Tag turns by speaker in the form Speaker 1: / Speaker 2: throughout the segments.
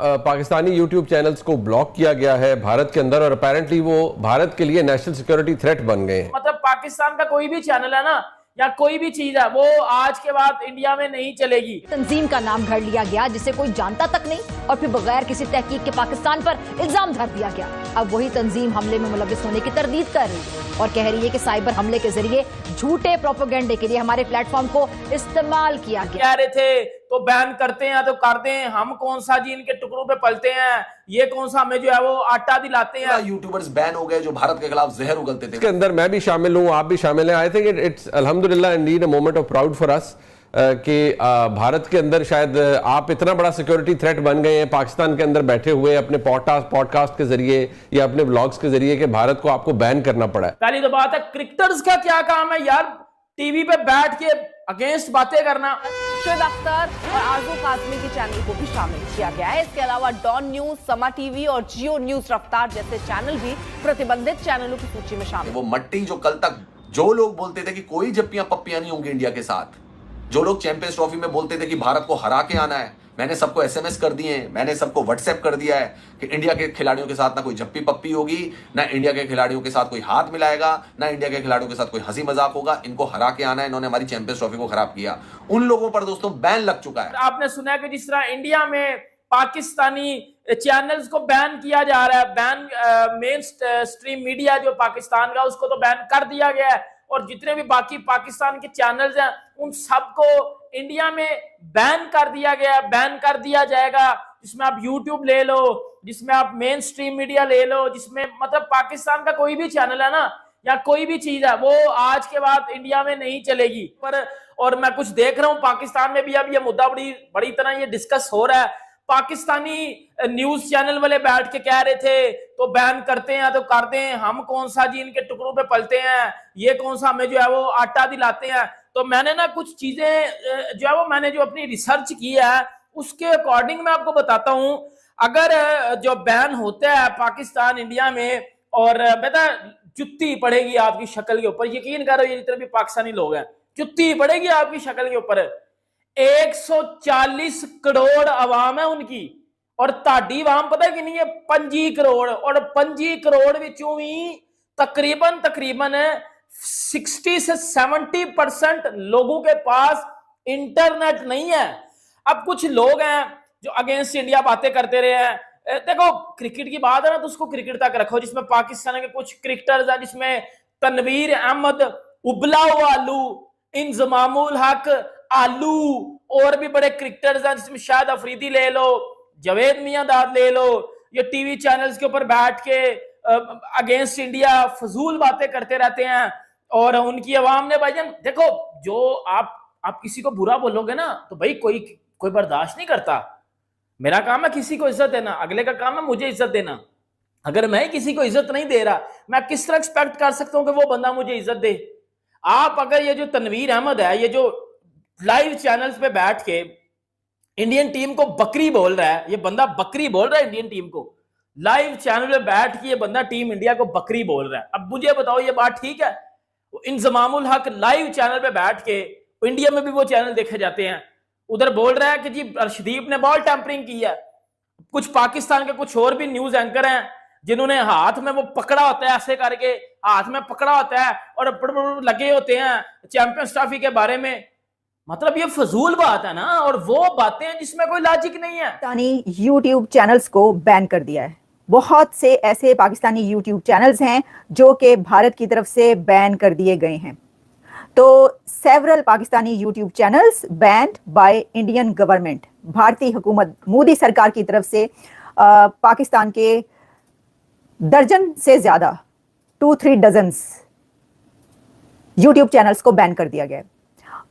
Speaker 1: Pakistani YouTube channels को block किया गया है भारत के अंदर और अपेरेंटली वो भारत के लिए नेशनल सिक्योरिटी थ्रेट बन गए हैं।
Speaker 2: मतलब पाकिस्तान का कोई भी चैनल है ना या कोई भी चीज है वो आज के बाद इंडिया में नहीं चलेगी।
Speaker 3: तंजीम का नाम घर लिया गया जिसे कोई जानता तक नहीं और फिर बगैर किसी तहकीक के पाकिस्तान पर इल्जाम धर दिया गया। अब वही तंजीम हमले में मुलविस होने की तरदीद कर रही है और कह रही है कि साइबर हमले के जरिए झूठे प्रोपेगेंडे के लिए हमारे प्लेटफॉर्म को इस्तेमाल किया गया।
Speaker 2: कह रहे थे तो बैन करते हैं तो कर दें, हम कौन सा जी इनके टुकड़ों पे पलते हैं, ये कौन सा हमें जो है वो आटा दिलाते हैं।
Speaker 4: यूट्यूबर्स बैन हो गए जो भारत के खिलाफ जहर उगलते थे।
Speaker 1: इसके अंदर मैं भी शामिल हूँ, आप भी शामिल हैं। आई थिंक इट्स अल्हम्दुलिल्लाह indeed a moment of proud for us कि भारत के अंदर शायद आप इतना बड़ा सिक्योरिटी थ्रेट बन गए हैं पाकिस्तान के अंदर बैठे हुए अपने पॉडकास्ट के जरिए या अपने ब्लॉग्स के जरिए कि भारत को आपको बैन करना पड़ा है।
Speaker 2: पहली तो बात है क्रिकेटर्स का क्या काम है यार, टीवी पे बैठ के अगेंस्ट बातें करना।
Speaker 5: शुएब अख्तर और आरजू काज़मी के चैनल को भी शामिल किया गया है। इसके अलावा डॉन न्यूज, समा टीवी और जियो न्यूज रफ्तार जैसे चैनल भी प्रतिबंधित चैनलों की सूची में शामिल।
Speaker 4: वो मट्टी जो कल तक जो लोग बोलते थे कि कोई जप्पियां पप्पियां नहीं होंगी इंडिया के साथ, जो लोग चैंपियंस ट्रॉफी में बोलते थे कि भारत को हरा के आना है, मैंने सबको एसएमएस कर दिए हैं, मैंने सबको व्हाट्सएप कर दिया है कि इंडिया के खिलाड़ियों के साथ ना कोई जप्पी पप्पी होगी, ना इंडिया के खिलाड़ियों के साथ कोई हाथ मिलाएगा, ना इंडिया के खिलाड़ियों के साथ कोई हंसी मजाक होगा। इनको हरा के आना है, इन्होंने हमारी चैंपियंस ट्रॉफी को खराब किया। उन लोगों पर दोस्तों बैन लग चुका है।
Speaker 2: आपने सुना है कि जिस तरह इंडिया में पाकिस्तानी चैनल्स को बैन किया जा रहा है, बैन मेन स्ट्रीम मीडिया जो पाकिस्तान का उसको तो बैन कर दिया गया है और जितने भी बाकी पाकिस्तान के चैनल्स हैं उन सबको इंडिया में बैन कर दिया गया, बैन कर दिया जाएगा। जिसमें आप यूट्यूब ले लो, जिसमें आप मेन स्ट्रीम मीडिया ले लो, जिसमें मतलब पाकिस्तान का कोई भी चैनल है ना या कोई भी चीज है वो आज के बाद इंडिया में नहीं चलेगी। पर और मैं कुछ देख रहा हूं पाकिस्तान में भी अब ये मुद्दा बड़ी तरह ये डिस्कस हो रहा है। पाकिस्तानी न्यूज चैनल वाले बैठ के कह रहे थे तो बैन करते हैं तो कर दें, हम कौन सा जी इनके टुकड़ों पे पलते हैं, ये कौन सा हमें जो है वो आटा दिलाते हैं। तो मैंने ना कुछ चीजें जो है वो मैंने जो अपनी रिसर्च की है उसके अकॉर्डिंग मैं आपको बताता हूं। अगर जो बैन होता है पाकिस्तान इंडिया में और बेटा जुत्ती पड़ेगी आपकी शक्ल के ऊपर, यकीन करो ये जितने भी पाकिस्तानी लोग हैं जुत्ती पड़ेगी आपकी शक्ल के ऊपर। 140 करोड़ आवाम है उनकी और ताड़ी आवाम पता है कि नहीं है 25 करोड़ और 25 करोड़ विचों भी तकरीबन 60 से 70% लोगों के पास इंटरनेट नहीं है। अब कुछ लोग हैं जो अगेंस्ट इंडिया बातें करते रहे हैं। देखो क्रिकेट की बात है ना तो उसको क्रिकेट तक रखो, जिसमें पाकिस्तान के कुछ क्रिकेटर्स हैं जिसमें तनवीर अहमद, उबला हुआ आलू, इंजमामुल हक आलू और भी बड़े क्रिकेटर्स हैं जिसमें शाहिद अफरीदी ले लो, जावेद मियांदाद ले लो, ये टीवी चैनल्स के ऊपर बैठ के अगेंस्ट इंडिया फजूल बातें करते रहते हैं। और उनकी आवाम ने भाईजान देखो जो आप किसी को बुरा बोलोगे ना तो भाई कोई बर्दाश्त नहीं करता। मेरा काम है किसी को इज्जत देना, अगले का काम है मुझे इज्जत देना। अगर मैं किसी को इज्जत नहीं दे रहा मैं किस तरह एक्सपेक्ट कर सकता हूं कि वो बंदा मुझे इज्जत दे। आप अगर ये जो तनवीर अहमद है ये जो लाइव चैनल्स पे बैठ के इंडियन टीम को बकरी बोल रहा है, ये बंदा बकरी बोल रहा है इंडियन टीम को, लाइव चैनल पे बैठ के ये बंदा टीम इंडिया को बकरी बोल रहा है। अब मुझे बताओ ये बात ठीक है? इंजमामुल हक लाइव चैनल पे बैठ के, इंडिया में भी वो चैनल देखे जाते हैं, उधर बोल रहा है कि जी अर्शदीप ने बॉल टैंपरिंग की है। कुछ पाकिस्तान के कुछ और भी न्यूज एंकर हैं जिन्होंने हाथ में वो पकड़ा होता है, ऐसे करके हाथ में पकड़ा होता है और लगे होते हैं चैंपियंस ट्रॉफी के बारे में। मतलब ये फजूल बात है ना, और वो बातें हैं जिसमें कोई लॉजिक नहीं है।
Speaker 6: पाकिस्तानी यूट्यूब चैनल्स को बैन कर दिया है। बहुत से ऐसे पाकिस्तानी यूट्यूब चैनल्स हैं जो कि भारत की तरफ से बैन कर दिए गए हैं। तो several Pakistani YouTube channels band by Indian government, भारतीय हुकूमत मोदी सरकार की तरफ से पाकिस्तान के दर्जन से ज्यादा 2-3 डजन्स यूट्यूब चैनल्स को बैन कर दिया गया।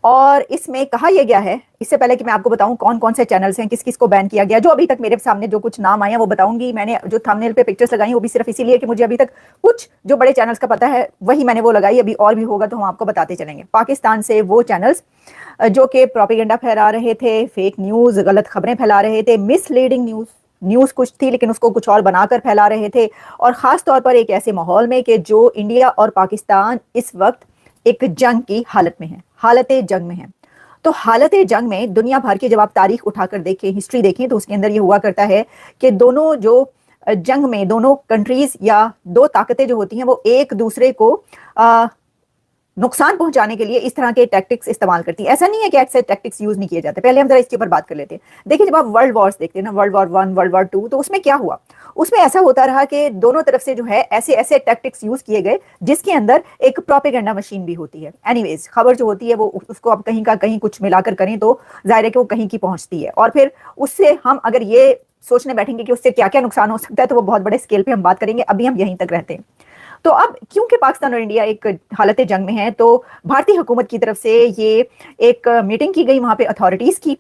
Speaker 6: और इसमें कहा यह गया है, इससे पहले कि मैं आपको बताऊं कौन कौन से चैनल्स हैं, किस किस को बैन किया गया, जो अभी तक मेरे सामने जो कुछ नाम आए हैं वो बताऊंगी। मैंने जो थंबनेल पे पिक्चर्स लगाई वो भी सिर्फ इसीलिए कि मुझे अभी तक कुछ जो बड़े चैनल्स का पता है वही मैंने वो लगाई, अभी और भी होगा तो हम आपको बताते चलेंगे। पाकिस्तान से वो चैनल्स जो कि प्रोपेगेंडा फैला रहे थे, फेक न्यूज़, गलत खबरें फैला रहे थे, मिसलीडिंग न्यूज़ कुछ थी लेकिन उसको कुछ और बनाकर फैला रहे थे, और ख़ास तौर पर एक ऐसे माहौल में कि जो इंडिया और पाकिस्तान इस वक्त एक जंग की हालत में है, हालत जंग में है। तो हालत जंग में दुनिया भर की जब आप तारीख उठाकर देखें, हिस्ट्री देखें, तो उसके अंदर ये हुआ करता है कि दोनों जो जंग में दोनों कंट्रीज या दो ताकतें जो होती हैं वो एक दूसरे को नुकसान पहुंचाने के लिए इस तरह के टैक्टिक्स इस्तेमाल करती है। ऐसा नहीं है कि ऐसे टैक्टिक्स यूज नहीं किए जाते। पहले हम जरा इसके ऊपर बात कर लेते हैं। देखिए, जब आप वर्ल्ड वॉर्स देखते हैं ना, वर्ल्ड वॉर 1, वर्ल्ड वॉर 2, तो उसमें क्या हुआ? उसमें ऐसा होता रहा कि दोनों तरफ से जो है ऐसे ऐसे टैक्टिक्स यूज किए गए जिसके अंदर एक प्रोपेगेंडा मशीन भी होती है। एनीवेज, खबर जो होती है वो उसको आप कहीं का कहीं कुछ मिलाकर करें तो जाहिर है कि वो कहीं की पहुंचती है, और फिर उससे हम अगर ये सोचने बैठेंगे कि उससे क्या क्या नुकसान हो सकता है तो वो बहुत बड़े स्केल पे हम बात करेंगे। अभी हम यहीं तक रहते हैं। तो अब क्योंकि पाकिस्तान और इंडिया एक हालत जंग में है, तो भारतीय हुकूमत की तरफ से ये एक मीटिंग की गई वहां पे अथॉरिटीज की,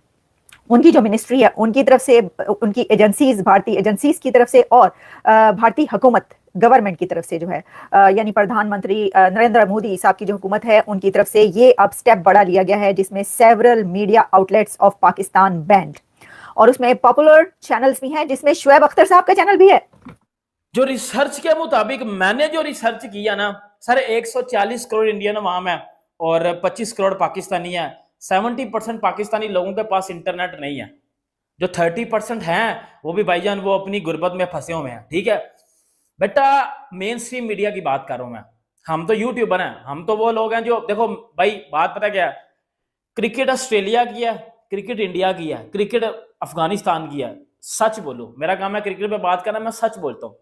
Speaker 6: उनकी जो मिनिस्ट्री है उनकी तरफ से, उनकी एजेंसीज, भारतीय एजेंसीज की तरफ से, और भारतीय हुकूमत गवर्नमेंट की तरफ से जो है यानी प्रधानमंत्री नरेंद्र मोदी साहब की जो हुकूमत है उनकी तरफ से ये अब स्टेप बढ़ा लिया गया है, जिसमें several media outlets of Pakistan band, और उसमें पॉपुलर चैनल्स भी हैं, जिसमें शुएब अख्तर साहब का चैनल भी है।
Speaker 2: जो रिसर्च के मुताबिक मैंने जो रिसर्च किया ना सर, 140 करोड़ इंडियन अवाम है और 25 करोड़ पाकिस्तानी है। 70% पाकिस्तानी लोगों के पास इंटरनेट नहीं है। जो 30% हैं वो भी भाईजान वो अपनी गुर्बत में फंसे हुए हैं। ठीक है बेटा, मेन स्ट्रीम मीडिया की बात कर रहा हूं मैं। हम तो यूट्यूबर हैं, हम तो वो लोग हैं जो, देखो भाई बात पता क्या है, क्रिकेट ऑस्ट्रेलिया की है, क्रिकेट इंडिया की है, क्रिकेट अफगानिस्तान की है। सच बोलो, मेरा काम है क्रिकेट पे बात करना, मैं सच बोलता हूँ।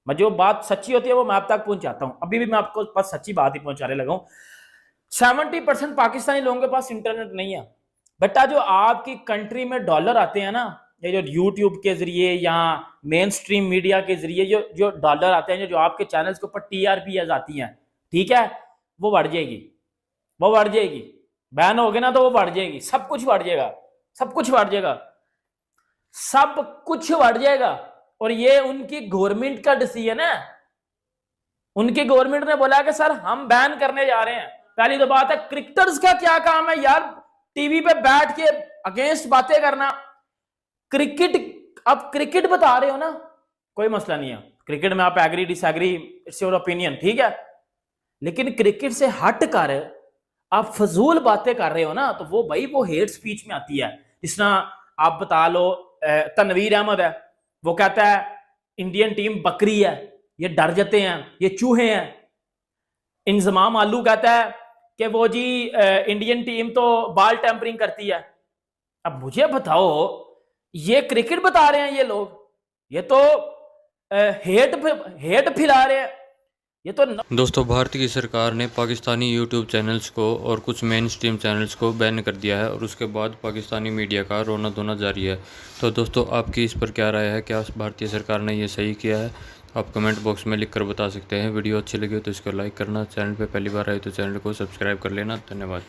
Speaker 2: मैं जो बात सच्ची होती है वो मैं आप तक पहुंचाता हूं। अभी भी मैं आपको पास सच्ची बात ही पहुंचाने लगा हूं। 70% पाकिस्तानी लोगों के पास इंटरनेट नहीं है। बेटा, जो आपकी कंट्री में डॉलर आते हैं ना, ये जो यूट्यूब के जरिए या मेन स्ट्रीम मीडिया के जरिए जो डॉलर आते हैं, जो आपके चैनल्स के ऊपर TRPs आती हैं, ठीक है, वो बढ़ जाएगी, वो बढ़ जाएगी। बैन हो गए ना तो वो बढ़ जाएगी, सब कुछ बढ़ जाएगा, सब कुछ बढ़ जाएगा, सब कुछ बढ़ जाएगा। और ये उनकी गवर्नमेंट का डिसीजन है। उनकी गवर्नमेंट ने बोला कि सर हम बैन करने जा रहे हैं। पहली तो बात है, क्रिकेटर्स का क्या काम है यार टीवी पे बैठ के अगेंस्ट बातें करना। क्रिकेट, आप क्रिकेट बता रहे हो ना, कोई मसला नहीं है, क्रिकेट में आप agree disagree, it's your opinion, ठीक है। लेकिन क्रिकेट से हट कर आप फजूल बातें कर रहे हो ना, तो वो भाई वो हेट स्पीच में आती है। जिस तरह आप बता लो, तनवीर अहमद है, वो कहता है इंडियन टीम बकरी है, ये डर जाते हैं, ये चूहे हैं। इंजमाम आलू कहता है कि वो जी इंडियन टीम तो बॉल टेम्परिंग करती है। अब मुझे बताओ, ये क्रिकेट बता रहे हैं ये लोग, ये तो हेट फैला रहे हैं ये तो।
Speaker 7: दोस्तों, भारत की सरकार ने पाकिस्तानी यूट्यूब चैनल्स को और कुछ मेन स्ट्रीम चैनल्स को बैन कर दिया है और उसके बाद पाकिस्तानी मीडिया का रोना धोना जारी है। तो दोस्तों, आपकी इस पर क्या राय है? क्या भारतीय सरकार ने ये सही किया है? आप कमेंट बॉक्स में लिखकर बता सकते हैं। वीडियो अच्छी लगी तो इसको लाइक करना, चैनल पर पहली बार आए तो चैनल को सब्सक्राइब कर लेना। धन्यवाद।